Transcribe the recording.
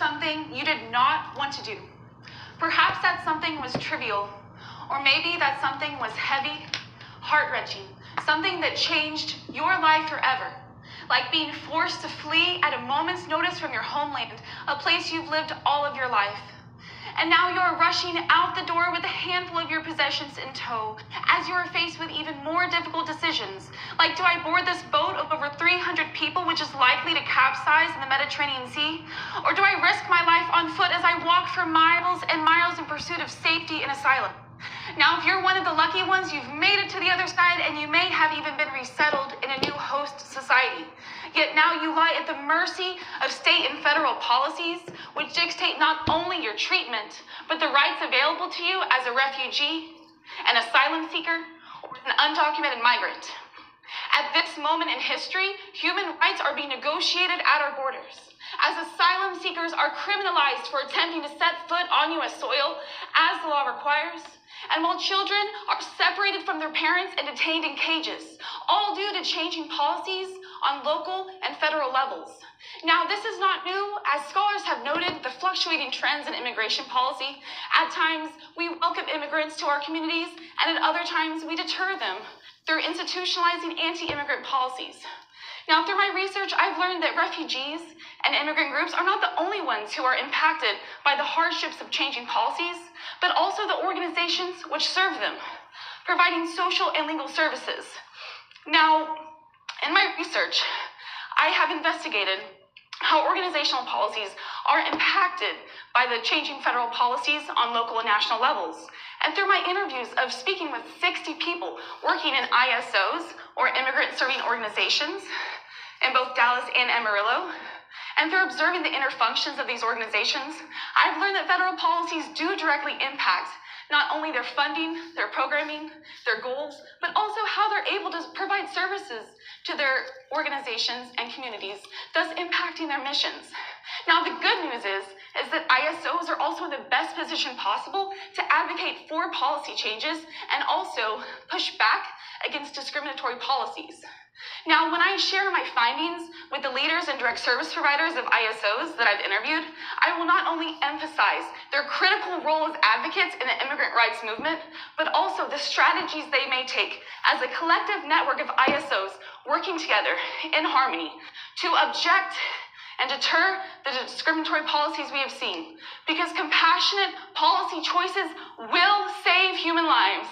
something you did not want to do. Perhaps that something was trivial, or maybe that something was heavy, heart-wrenching, something that changed your life forever, like being forced to flee at a moment's notice from your homeland, a place you've lived all of your life. And now you're rushing out the door with a handful of your possessions in tow, as you are faced with even more difficult decisions, like, do I board this boat of over 300 people, which is likely to capsize in the Mediterranean Sea? Or do I risk my life on foot as I walk for miles and miles in pursuit of safety and asylum? Now, if you're one of the lucky ones, you've made it to the other side, and you may have even been resettled in a new host society. Yet now you lie at the mercy of state and federal policies, which dictate not only your treatment, but the rights available to you as a refugee, an asylum seeker, or an undocumented migrant. At this moment in history, human rights are being negotiated at our borders, as asylum seekers are criminalized for attempting to set foot on U.S. soil, as the law requires, and while children are separated from their parents and detained in cages, all due to changing policies on local and federal levels. Now, this is not new. As scholars have noted the fluctuating trends in immigration policy. At times, we welcome immigrants to our communities, and at other times, we deter them through institutionalizing anti-immigrant policies. Now, through my research, I've learned that refugees and immigrant groups are not the only ones who are impacted by the hardships of changing policies, but also the organizations which serve them, providing social and legal services. Now, in my research, I have investigated how organizational policies are impacted by the changing federal policies on local and national levels. And through my interviews of speaking with 60 people working in ISOs, or immigrant serving organizations, in both Dallas and Amarillo, and through observing the inner functions of these organizations, I've learned that federal policies do directly impact not only their funding, their programming, their goals, but also how they're able to provide services to their organizations and communities, thus impacting their missions. Now, the good news is that ISOs are also in the best position possible to advocate for policy changes and also push back against discriminatory policies. Now, when I share my findings with the leaders and direct service providers of ISOs that I've interviewed, I will not only emphasize their critical role as advocates in the immigrant rights movement, but also the strategies they may take as a collective network of ISOs working together in harmony to object and deter the discriminatory policies we have seen, because compassionate policy choices will save human lives.